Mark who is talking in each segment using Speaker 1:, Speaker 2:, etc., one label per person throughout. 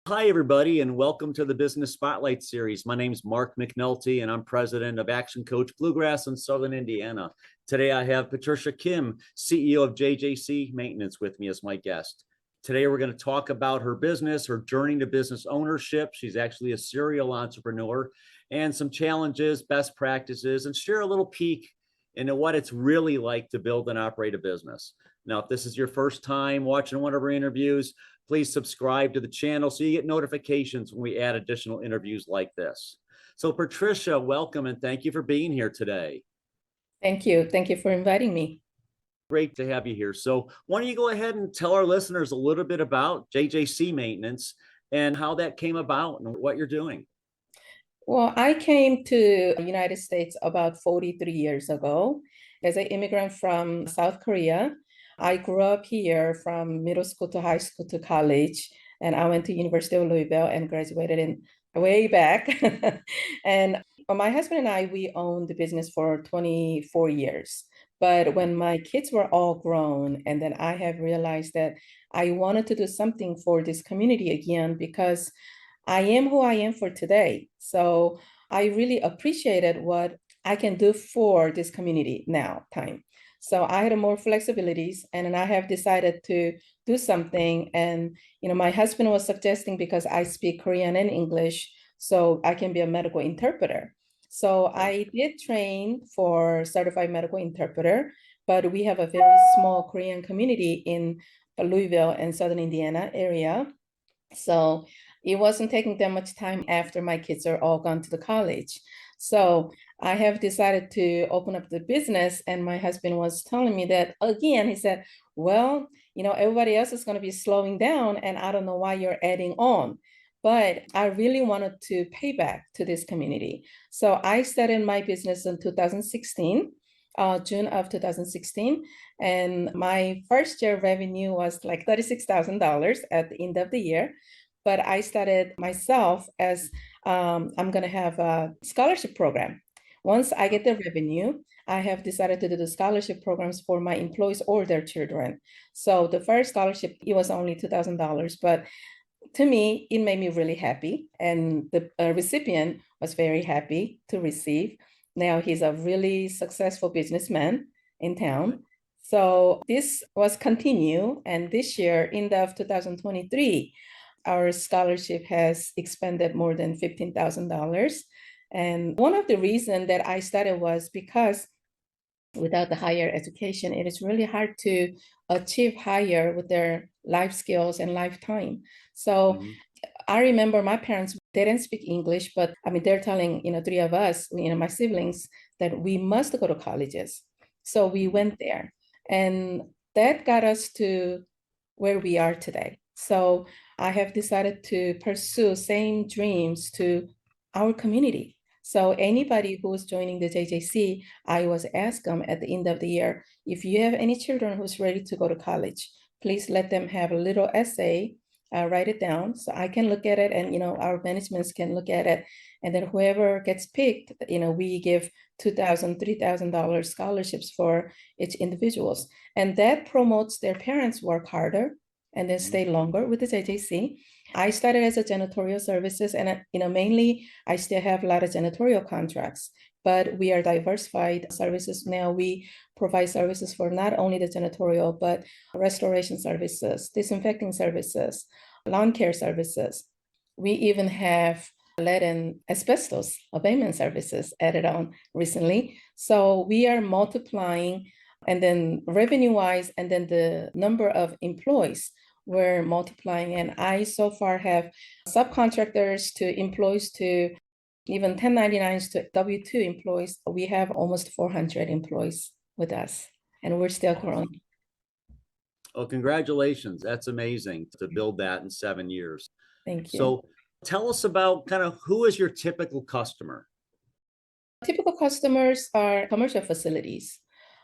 Speaker 1: Hi, everybody, and welcome to the Business Spotlight Series. My name is Mark McNulty, and I'm president of Action Coach Bluegrass in Southern Indiana. Today, I have Patricia Kim, CEO of JJC Maintenance, with me as my guest. Today, we're going to talk about her business, her journey to business ownership. She's actually a serial entrepreneur, and some challenges, best practices, and share a little peek into what it's really like to build and operate a business. Now, if this is your first time watching one of our interviews, please subscribe to the channel so you get notifications when we add additional interviews like this. So Patricia, welcome and thank you for being here today.
Speaker 2: Thank you. Thank you for inviting me.
Speaker 1: Great to have you here. So why don't you go ahead and tell our listeners a little bit about JJC Maintenance and how that came about and what you're doing.
Speaker 2: Well, I came to the United States about 43 years ago as an immigrant from South Korea. I grew up here from middle school to high school to college, and I went to University of Louisville and graduated in way back. And my husband and I, we owned the business for 24 years. But when my kids were all grown, and then I have realized that I wanted to do something for this community again because I am who I am for today. So I really appreciated what I can do for this community now time. So I had more flexibilities, and then I have decided to do something. And my husband was suggesting, because I speak Korean and English, so I can be a medical interpreter. So I did train for certified medical interpreter, but we have a very small Korean community in Louisville and Southern Indiana area. So it wasn't taking that much time after my kids are all gone to the college. So I have decided to open up the business, and my husband was telling me that again. He said, well, everybody else is going to be slowing down, and I don't know why you're adding on. But I really wanted to pay back to this community. So I started my business in 2016, June of 2016. And my first year revenue was like $36,000 at the end of the year. But I started myself as I'm going to have a scholarship program. Once I get the revenue, I have decided to do the scholarship programs for my employees or their children. So the first scholarship, it was only $2,000, but to me, it made me really happy. And the recipient was very happy to receive. Now he's a really successful businessman in town. So this was continue. And this year, end of 2023, our scholarship has expanded more than $15,000. And one of the reasons that I started was because without the higher education, it is really hard to achieve higher with their life skills and lifetime. So I remember my parents, they didn't speak English, but I mean, they're telling, three of us, my siblings, that we must go to colleges. So we went there, and that got us to where we are today. So I have decided to pursue same dreams to our community. So anybody who's joining the JJC, I was asked them at the end of the year, if you have any children who's ready to go to college, please let them have a little essay, write it down so I can look at it, and our managements can look at it. And then whoever gets picked, we give $2,000, $3,000 scholarships for each individuals. And that promotes their parents work harder and then stay longer with the JJC. I started as a janitorial services, and mainly I still have a lot of janitorial contracts, but we are diversified services now. We provide services for not only the janitorial, but restoration services, disinfecting services, lawn care services. We even have lead and asbestos abatement services added on recently. So we are multiplying, and then revenue-wise, and then the number of employees we're multiplying. And I so far have subcontractors to employees to even 1099s to W-2 employees. We have almost 400 employees with us, and we're still growing.
Speaker 1: Oh, congratulations. That's amazing to build that in 7 years.
Speaker 2: Thank you.
Speaker 1: So tell us about kind of who is your typical customer?
Speaker 2: Typical customers are commercial facilities.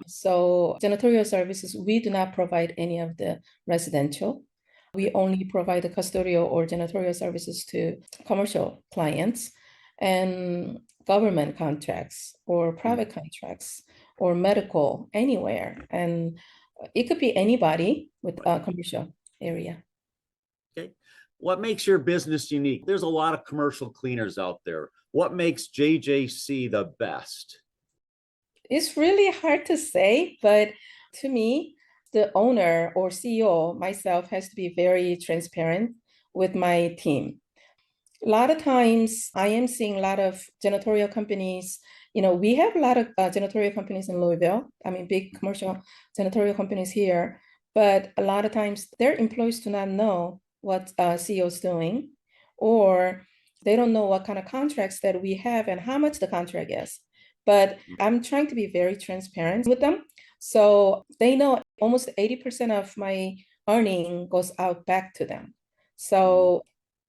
Speaker 2: So janitorial services, we do not provide any of the residential. We only provide the custodial or janitorial services to commercial clients, and government contracts or private contracts or medical, anywhere. And it could be anybody with a commercial area.
Speaker 1: Okay. What makes your business unique? There's a lot of commercial cleaners out there. What makes JJC the best?
Speaker 2: It's really hard to say, but to me, the owner or CEO, myself, has to be very transparent with my team. A lot of times I am seeing a lot of janitorial companies. We have a lot of janitorial companies in Louisville. I mean, big commercial janitorial companies here. But a lot of times their employees do not know what CEO is doing, or they don't know what kind of contracts that we have and how much the contract is. But I'm trying to be very transparent with them. So they know almost 80% of my earning goes out back to them. So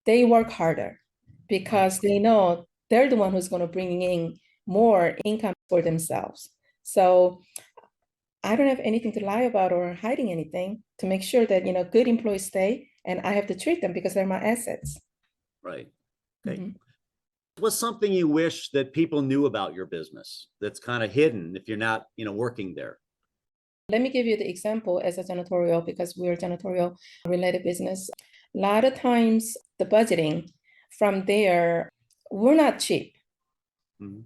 Speaker 2: they work harder because they know they're the one who's going to bring in more income for themselves. So I don't have anything to lie about or hiding anything to make sure that, good employees stay, and I have to treat them because they're my assets.
Speaker 1: Right. Okay.
Speaker 2: Mhm.
Speaker 1: What's something you wish that people knew about your business that's kind of hidden if you're not, working there?
Speaker 2: Let me give you the example as a janitorial, because we're a janitorial related business. A lot of times the budgeting from there, we're not cheap,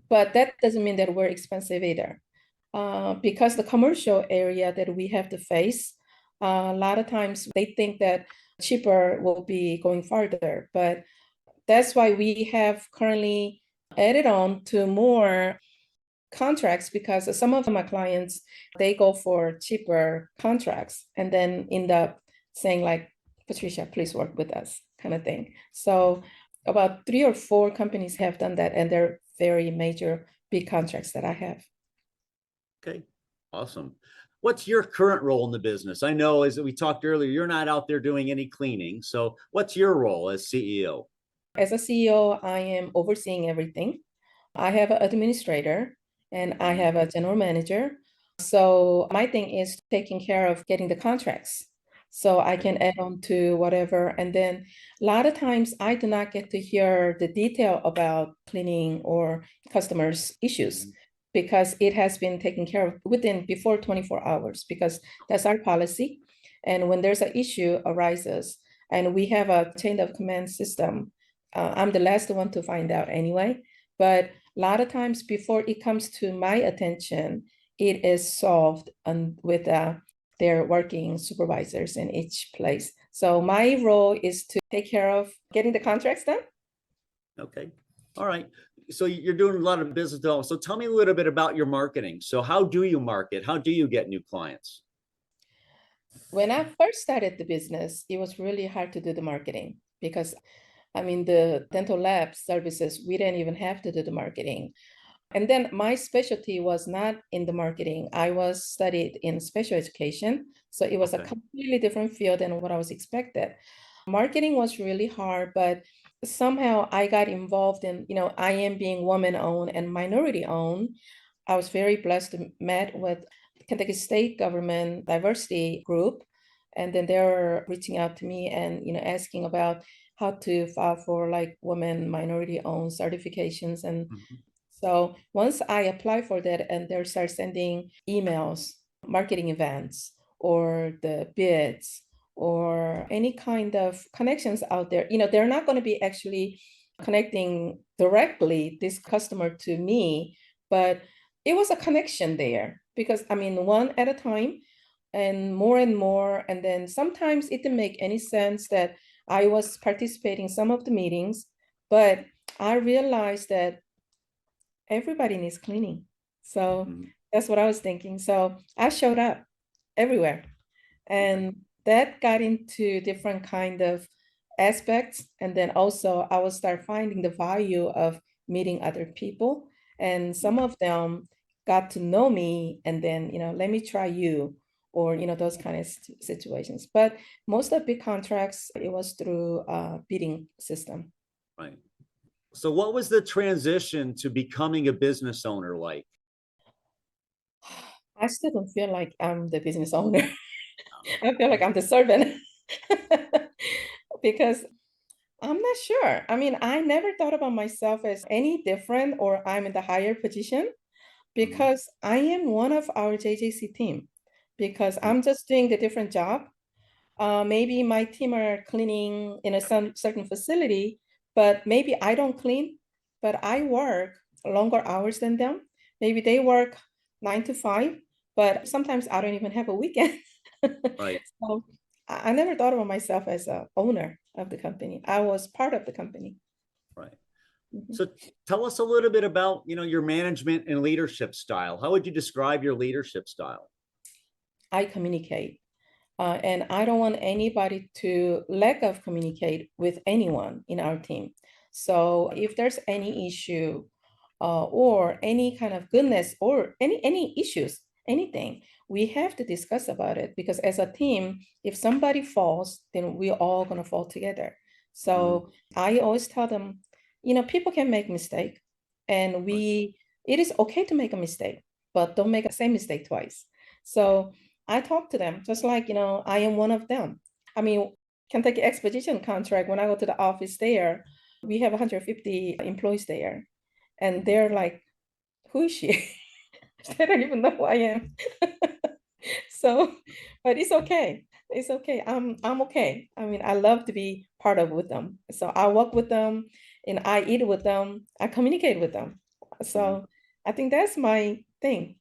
Speaker 2: but that doesn't mean that we're expensive either. Because the commercial area that we have to face, a lot of times they think that cheaper will be going farther, but that's why we have currently added on to more contracts, because some of my clients, they go for cheaper contracts and then end up saying like, Patricia, please work with us, kind of thing. So about 3 or 4 companies have done that, and they're very major big contracts that I have.
Speaker 1: Okay, awesome. What's your current role in the business? I know, as we talked earlier, you're not out there doing any cleaning. So what's your role as CEO?
Speaker 2: As a CEO, I am overseeing everything. I have an administrator and I have a general manager. So my thing is taking care of getting the contracts so I can add on to whatever. And then a lot of times I do not get to hear the detail about cleaning or customers' issues because it has been taken care of before 24 hours, because that's our policy. And when there's an issue arises and we have a chain of command system, I'm the last one to find out anyway. But a lot of times before it comes to my attention, it is solved with their working supervisors in each place. So my role is to take care of getting the contracts done.
Speaker 1: Okay. All right. So you're doing a lot of business development. So tell me a little bit about your marketing. So how do you market? How do you get new clients?
Speaker 2: When I first started the business, it was really hard to do the marketing because the dental lab services, we didn't even have to do the marketing. And then my specialty was not in the marketing. I was studied in special education. So it was a completely different field than what I was expected. Marketing was really hard, but somehow I got involved in, I am being woman owned and minority owned. I was very blessed to meet with Kentucky State Government Diversity Group. And then they were reaching out to me and, asking about how to file for like women minority owned certifications. And so once I apply for that and they start sending emails, marketing events, or the bids, or any kind of connections out there, they're not going to be actually connecting directly this customer to me, but it was a connection there because one at a time and more. And then sometimes it didn't make any sense that I was participating in some of the meetings, but I realized that everybody needs cleaning. So that's what I was thinking. So I showed up everywhere. And that got into different kind of aspects. And then also I will start finding the value of meeting other people. And some of them got to know me and then, let me try you, or, those kind of situations. But most of the big contracts, it was through a bidding system.
Speaker 1: Right. So what was the transition to becoming a business owner like?
Speaker 2: I still don't feel like I'm the business owner. I feel like I'm the servant because I'm not sure. I never thought about myself as any different or I'm in the higher position because I am one of our JJC team, because I'm just doing the different job. maybe my team are cleaning in a certain facility, but maybe I don't clean, but I work longer hours than them. Maybe they work 9 to 5, but sometimes I don't even have a weekend.
Speaker 1: Right.
Speaker 2: So I never thought of myself as a owner of the company. I was part of the company.
Speaker 1: Right.
Speaker 2: Mhm.
Speaker 1: So tell us a little bit about, your management and leadership style. How would you describe your leadership style?
Speaker 2: I communicate. And I don't want anybody to lack of communicate with anyone in our team. So if there's any issue or any kind of goodness or any issues, anything, we have to discuss about it because as a team, if somebody falls, then we're all gonna fall together. So I always tell them, people can make mistake, and
Speaker 1: Right.
Speaker 2: it is okay to make a mistake, but don't make the same mistake twice. So I talk to them just like, I am one of them. I mean, Kentucky Expedition contract, when I go to the office there, we have 150 employees there. And they're like, who is she? They don't even know who I am. So, but it's okay. It's okay. I'm okay. I mean, I love to be part of with them. So I work with them and I eat with them. I communicate with them.
Speaker 1: Mhm.
Speaker 2: So I think that's my thing.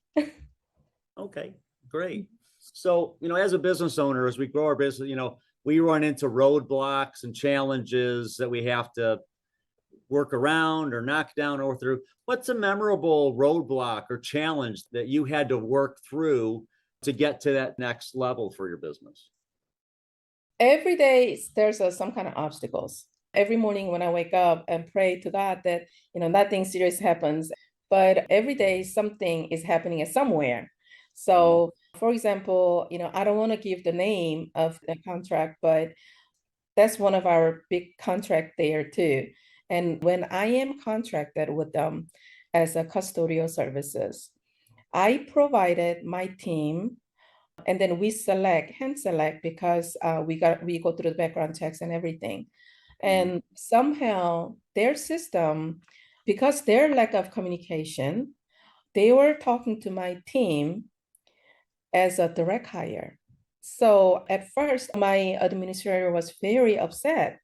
Speaker 1: Okay, great. So, as a business owner, as we grow our business, we run into roadblocks and challenges that we have to work around or knock down or through. What's a memorable roadblock or challenge that you had to work through to get to that next level for your business?
Speaker 2: Every day there's some kind of obstacles. Every morning when I wake up and pray to God that, nothing serious happens, but every day something is happening somewhere.
Speaker 1: Mhm.
Speaker 2: So, for example, I don't want to give the name of the contract, but that's one of our big contract there too. And when I am contracted with them as a custodial services, I provided my team and then we hand select because we go through the background checks and everything.
Speaker 1: Mhm.
Speaker 2: And somehow their system, because their lack of communication, they were talking to my team as a direct hire. So at first, my administrator was very upset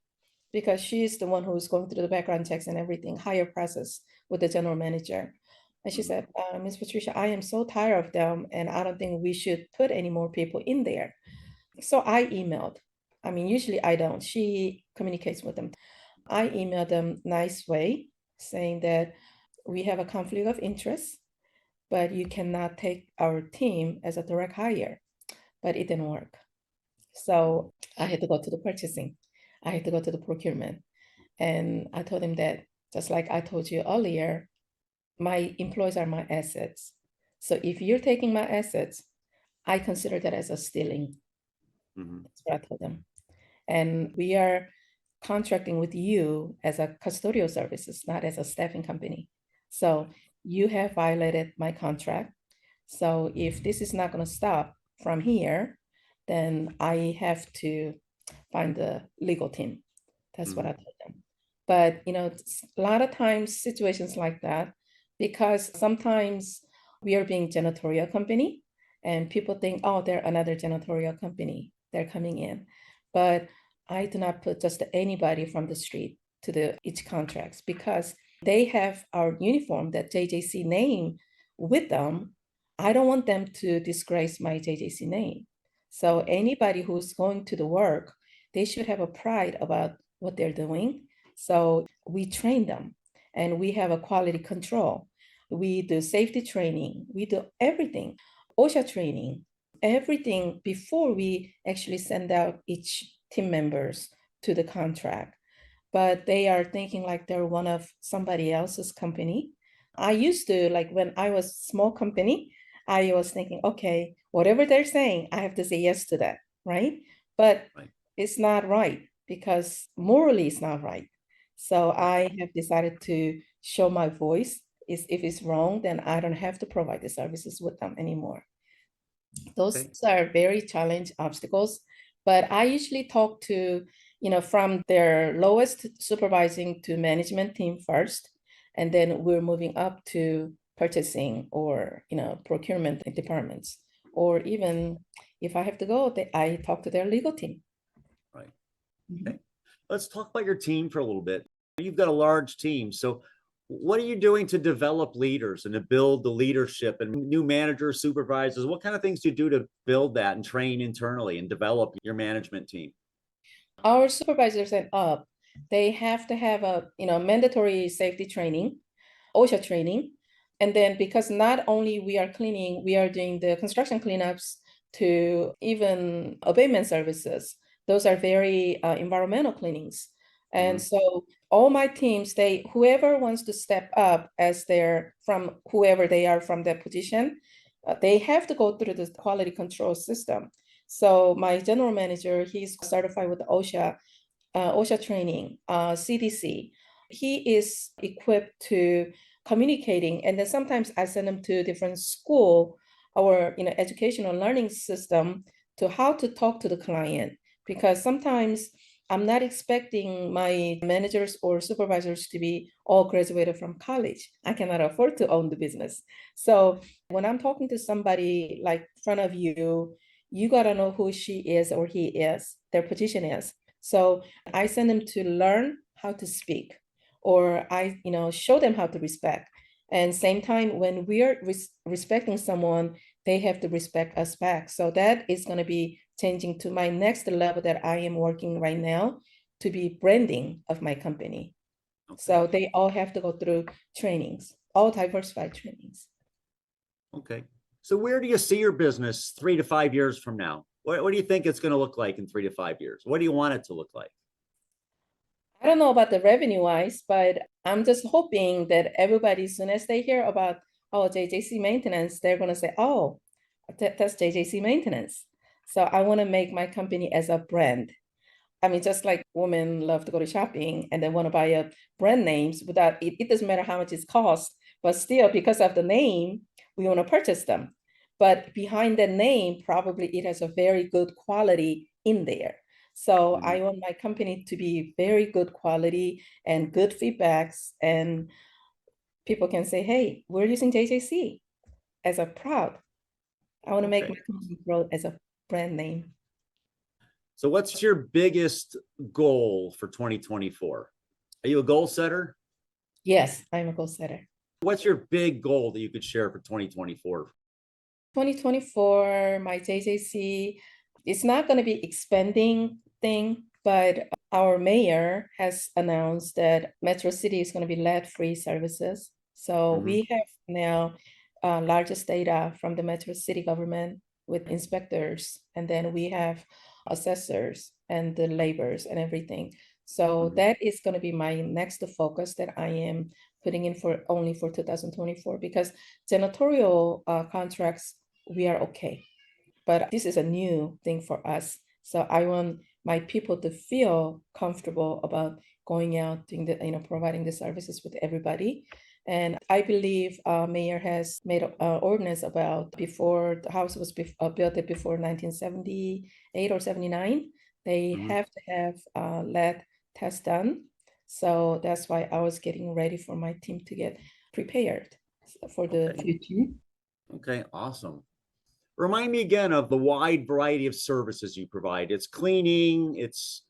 Speaker 2: because she's the one who's going through the background checks and everything, hire process with the general manager. And she
Speaker 1: Mhm.
Speaker 2: said, Miss Patricia, I am so tired of them, and I don't think we should put any more people in there. So I emailed. I mean, usually I don't. She communicates with them. I emailed them nice way, saying that we have a conflict of interest, but you cannot take our team as a direct hire. But it didn't work.
Speaker 1: Mhm.
Speaker 2: So I had to go to the purchasing. I had to go to the procurement. And I told him that, just like I told you earlier, my employees are my assets. So if you're taking my assets, I consider that as a stealing.
Speaker 1: Mhm.
Speaker 2: That's what I told them. And we are contracting with you as a custodial services, not as a staffing company. So you have violated my contract. So if this is not going to stop from here, then I have to find the legal team. That's what I
Speaker 1: Mhm.
Speaker 2: told them. But a lot of times situations like that, because sometimes we are being janitorial company and people think, oh, they're another janitorial company. They're coming in. But I do not put just anybody from the street to the each contracts because they have our uniform, that JJC name with them. I don't want them to disgrace my JJC name. So anybody who's going to the work, they should have a pride about what they're doing. So we train them and we have a quality control. We do safety training, we do everything, OSHA training, everything before we actually send out each team members to the contract. But they are thinking like they're one of somebody else's company. I used to, like when I was small company, I was thinking, okay, whatever they're saying, I have to say yes to that, right? But
Speaker 1: Right.
Speaker 2: it's not right because morally it's not right. So
Speaker 1: Right.
Speaker 2: I have decided to show my voice. Is if it's wrong, then I don't have to provide the services with them anymore. Those
Speaker 1: Okay.
Speaker 2: are very challenge obstacles, but I usually talk to, from their lowest supervising to management team first, and then we're moving up to purchasing or, procurement departments, or even, if I have to go, I talk to their legal team.
Speaker 1: Right.
Speaker 2: Mhm.
Speaker 1: Okay. Let's talk about your team for a little bit. You've got a large team. So what are you doing to develop leaders and to build the leadership and new managers, supervisors? What kind of things do you do to build that and train internally and develop your management team?
Speaker 2: Our supervisors and up, they have to have a mandatory safety training, OSHA training. And then because not only we are cleaning, we are doing the construction cleanups to even abatement services. Those are very environmental cleanings. And
Speaker 1: Mhm.
Speaker 2: so all my teams, whoever wants to step up as from whoever they are from that position, they have to go through the quality control system. So my general manager, he's certified with OSHA training, CDC. He is equipped to communicating, and then sometimes I send him to different school or educational learning system to how to talk to the client, because sometimes I'm not expecting my managers or supervisors to be all graduated from college. I cannot afford to own the business. So when I'm talking to somebody like in front of you, you got to know who she is or he is, their position is. So I send them to learn how to speak, or I, show them how to respect. And same time, when we are respecting someone, they have to respect us back. So that is going to be changing to my next level that I am working right now to be branding of my company.
Speaker 1: Okay.
Speaker 2: So they all have to go through trainings, all diversified trainings.
Speaker 1: Okay. So where do you see your business 3 to 5 years from now? What do you think it's going to look like in 3 to 5 years? What do you want it to look like?
Speaker 2: I don't know about the revenue wise, but I'm just hoping that everybody, as soon as they hear about, oh, JJC Maintenance, they're going to say, oh, that's JJC Maintenance. So I want to make my company as a brand. I mean, just like women love to go to shopping and they want to buy a brand names without it doesn't matter how much it costs, but still because of the name, we want to purchase them. But behind the name, probably it has a very good quality in there. So I
Speaker 1: Mhm.
Speaker 2: want my company to be very good quality and good feedbacks, and people can say, hey, we're using JJC as a proud. I want to make my
Speaker 1: Okay.
Speaker 2: company grow as a brand name.
Speaker 1: So what's your biggest goal for 2024? Are you a goal setter?
Speaker 2: Yes, I'm a goal setter.
Speaker 1: What's your big goal that you could share for 2024?
Speaker 2: 2024, my JJC, it's not going to be expanding thing, but our mayor has announced that Metro City is going to be lead-free services. So
Speaker 1: Mhm.
Speaker 2: we have now largest data from the Metro City government with inspectors, and then we have assessors and the laborers and everything. So
Speaker 1: Mhm.
Speaker 2: that is going to be my next focus that I am putting in for only for 2024, because janitorial contracts, we are okay. But this is a new thing for us. So I want my people to feel comfortable about going out, doing providing the services with everybody. And I believe mayor has made an ordinance about before the house was built before 1978 or 79. They
Speaker 1: Mhm.
Speaker 2: have to have lead test done. So that's why I was getting ready for my team to get prepared for the
Speaker 1: Okay.
Speaker 2: future.
Speaker 1: Okay. Awesome. Remind me again of the wide variety of services you provide. It's cleaning, it's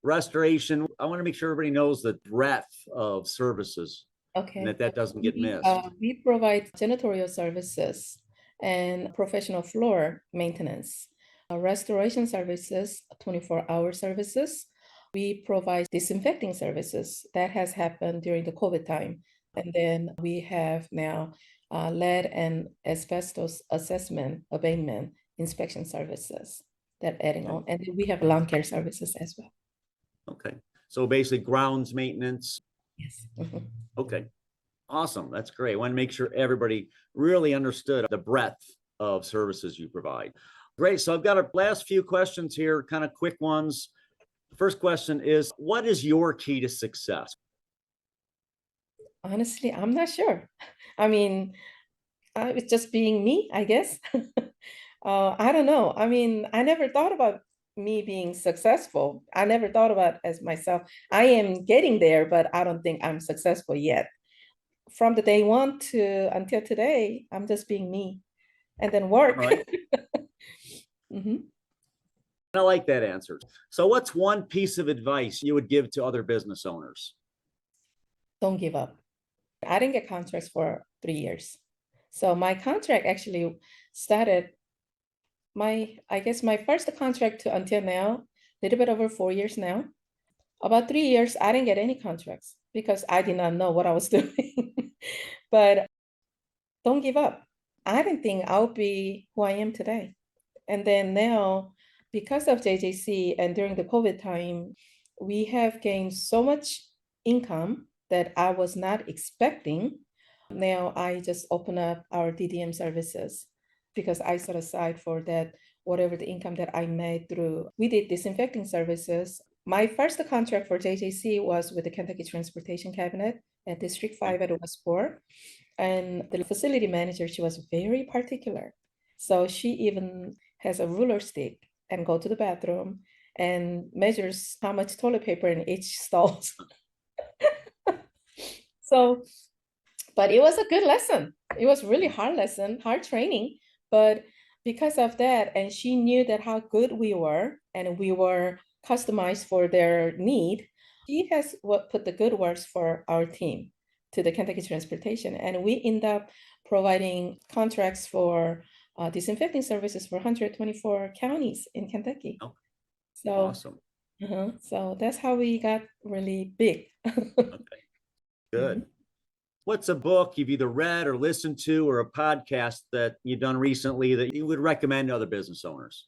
Speaker 1: restoration. I want to make sure everybody knows the breadth of services and
Speaker 2: Okay.
Speaker 1: that doesn't get missed.
Speaker 2: We provide janitorial services and professional floor maintenance, restoration services, 24-hour services. We provide disinfecting services. That has happened during the COVID time. And then we have now lead and asbestos assessment, abatement, inspection services that adding
Speaker 1: Okay.
Speaker 2: on. And then we have lawn care services as well.
Speaker 1: Okay. So basically grounds maintenance.
Speaker 2: Yes.
Speaker 1: Okay. Awesome. That's great. I want to make sure everybody really understood the breadth of services you provide. Great. So I've got our last few questions here, kind of quick ones. First question is, what is your key to success?
Speaker 2: Honestly, I'm not sure. I mean, it's just being me, I guess. I don't know. I mean, I never thought about me being successful. I never thought about as myself. I am getting there, but I don't think I'm successful yet. From the day one to until today, I'm just being me and then
Speaker 1: All
Speaker 2: work.
Speaker 1: right.
Speaker 2: Mhm.
Speaker 1: I like that answer. So what's one piece of advice you would give to other business owners?
Speaker 2: Don't give up. I didn't get contracts for 3 years. So my contract actually started I guess my first contract to until now, a little bit over 4 years now. About 3 years, I didn't get any contracts because I did not know what I was doing. But don't give up. I didn't think I would be who I am today. And then now, because of JJC and during the COVID time, we have gained so much income that I was not expecting. Now I just open up our DDM services because I set aside for that whatever the income that I made through. We did disinfecting services. My first contract for JJC was with the Kentucky Transportation Cabinet at District 5 at Westport. And the facility manager, she was very particular. So she even has a ruler stick and go to the bathroom and measures how much toilet paper in each stall. So, but it was a good lesson. It was really hard lesson, hard training. But because of that, and she knew that how good we were and we were customized for their need, she has what put the good words for our team to the Kentucky Transportation. And we end up providing contracts for disinfecting services for 124 counties in Kentucky.
Speaker 1: Oh,
Speaker 2: So,
Speaker 1: awesome.
Speaker 2: So that's how we got really big.
Speaker 1: Okay, good. What's a book you've either read or listened to or a podcast that you've done recently that you would recommend to other business owners?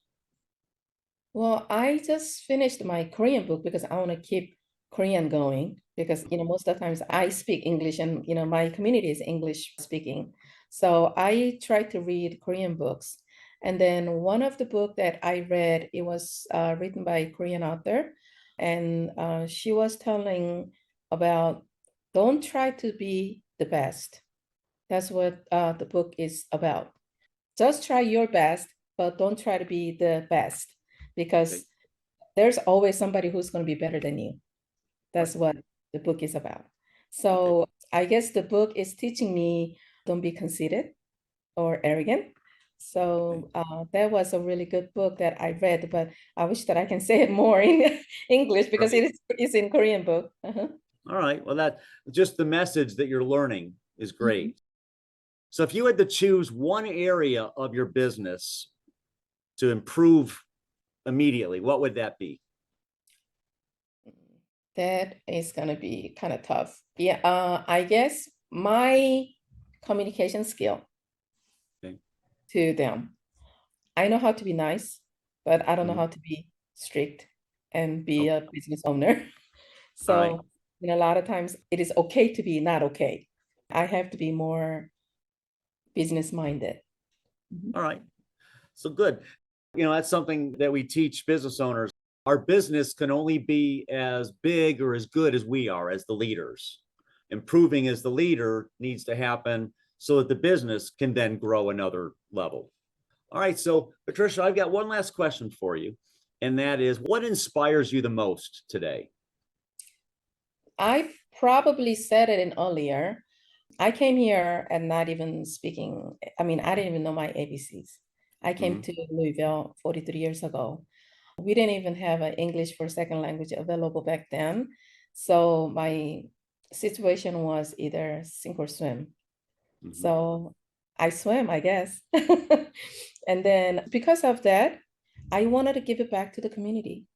Speaker 2: Well, I just finished my Korean book because I want to keep Korean going because, most of the times I speak English and, my community is English speaking. So I try to read Korean books. And then one of the book that I read, it was written by a Korean author. And she was telling about don't try to be the best. That's what the book is about. Just try your best, but don't try to be the best
Speaker 1: Okay,
Speaker 2: because there's always somebody who's going to be better than you. That's
Speaker 1: right.
Speaker 2: what the book is about.
Speaker 1: Okay,
Speaker 2: So I guess the book is teaching me don't be conceited or arrogant.
Speaker 1: okay.
Speaker 2: So that was a really good book that I read, but I wish that I can say it more in English because
Speaker 1: Right.
Speaker 2: it's in Korean book.
Speaker 1: All right. Well, that just the message that you're learning is
Speaker 2: Mhm.
Speaker 1: great. So if you had to choose one area of your business to improve immediately, what would that be?
Speaker 2: That is going to be kind of tough. Yeah, I guess my communication skill
Speaker 1: Okay.
Speaker 2: to them. I know how to be nice, but I don't know
Speaker 1: Mhm.
Speaker 2: how to be strict and be
Speaker 1: Oh,
Speaker 2: a business owner.
Speaker 1: all right.
Speaker 2: So, a lot of times it is okay to be not okay. I have to be more business minded. Mhm.
Speaker 1: All right. So good. That's something that we teach business owners. Our business can only be as big or as good as we are as the leaders. Improving as the leader needs to happen so that the business can then grow another level. All right. So, Patricia, I've got one last question for you. And that is what inspires you the most today?
Speaker 2: I probably said it in earlier. I came here and not even speaking. I mean, I didn't even know my ABCs. I came
Speaker 1: Mhm.
Speaker 2: to Louisville 43 years ago. We didn't even have an English for second language available back then. So my situation was either sink or swim.
Speaker 1: Mhm.
Speaker 2: So I swam, I guess. And then because of that, I wanted to give it back to the community.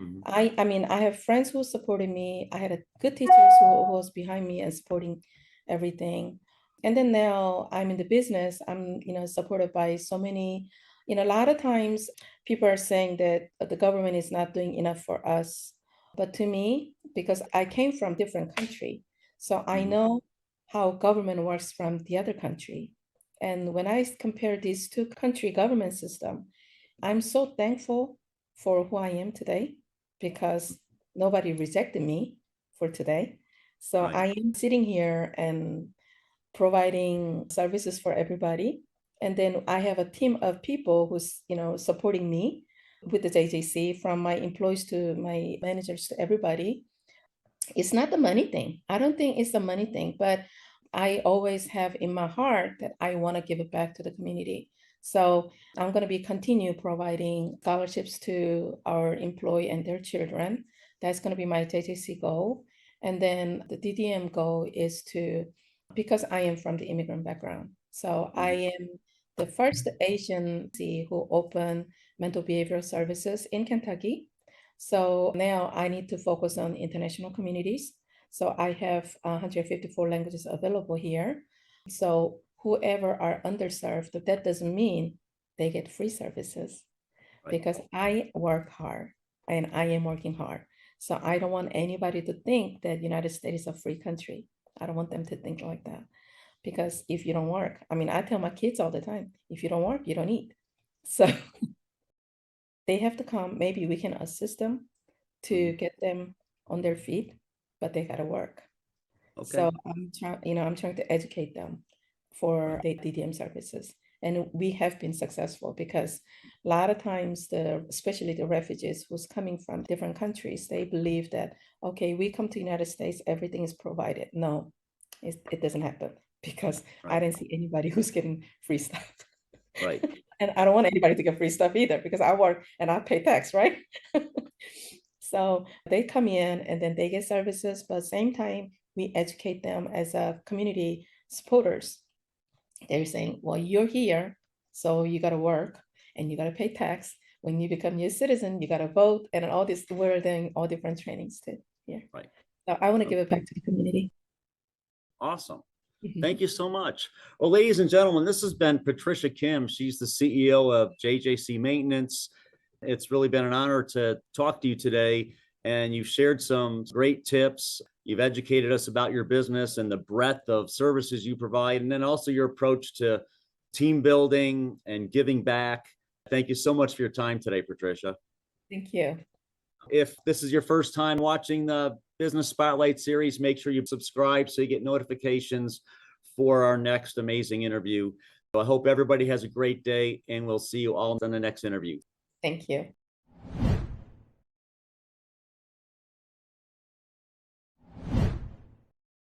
Speaker 1: Mhm.
Speaker 2: I mean, I have friends who supported me. I had a good teachers who was behind me and supporting everything. And then now I'm in the business. I'm, supported by so many, a lot of times people are saying that the government is not doing enough for us. But to me, because I came from different country, so I
Speaker 1: Mhm.
Speaker 2: know how government works from the other country. And when I compare these two country government system, I'm so thankful for who I am today because nobody rejected me for today. So
Speaker 1: Right.
Speaker 2: I am sitting here and providing services for everybody. And then I have a team of people who's, supporting me with the JJC from my employees to my managers to everybody. It's not the money thing. I don't think it's the money thing, but I always have in my heart that I want to give it back to the community. So I'm going to be continue providing scholarships to our employee and their children. That's going to be my JJC goal. And then the DDM goal is to, because I am from the immigrant background, so I am the first agency who opened mental behavioral services in Kentucky. So now I need to focus on international communities. So I have 154 languages available here. So whoever are underserved, that doesn't mean they get free services,
Speaker 1: Right.
Speaker 2: because I work hard and I am working hard. So I don't want anybody to think that United States is a free country. I don't want them to think like that. Because if you don't work, I mean, I tell my kids all the time, if you don't work, you don't eat. So they have to come. Maybe we can assist them to get them on their feet, but they gotta work.
Speaker 1: Okay.
Speaker 2: So I'm trying to educate them for the DDM services. And we have been successful because a lot of times, especially the refugees who's coming from different countries, they believe that, okay, we come to the United States, everything is provided. No, it doesn't happen, because I
Speaker 1: Right.
Speaker 2: didn't see anybody who's getting free stuff.
Speaker 1: Right.
Speaker 2: And I don't want anybody to get free stuff either, because I work and I pay tax, right? So they come in and then they get services, but at the same time, we educate them as a community supporters. They're saying, well, you're here, so you got to work and you got to pay tax. When you become a citizen, you got to vote, and all this, we're doing all different trainings too. Yeah.
Speaker 1: Right.
Speaker 2: So I want to give it back to the community.
Speaker 1: Awesome. Thank you so much. Well, ladies and gentlemen, this has been Patricia Kim. She's the CEO of JJC Maintenance. It's really been an honor to talk to you today, and you've shared some great tips. You've educated us about your business and the breadth of services you provide, and then also your approach to team building and giving back. Thank you so much for your time today, Patricia.
Speaker 2: Thank you.
Speaker 1: If this is your first time watching the Business Spotlight series, make sure you subscribe so you get notifications for our next amazing interview. So I hope everybody has a great day, and we'll see you all in the next interview.
Speaker 2: Thank you.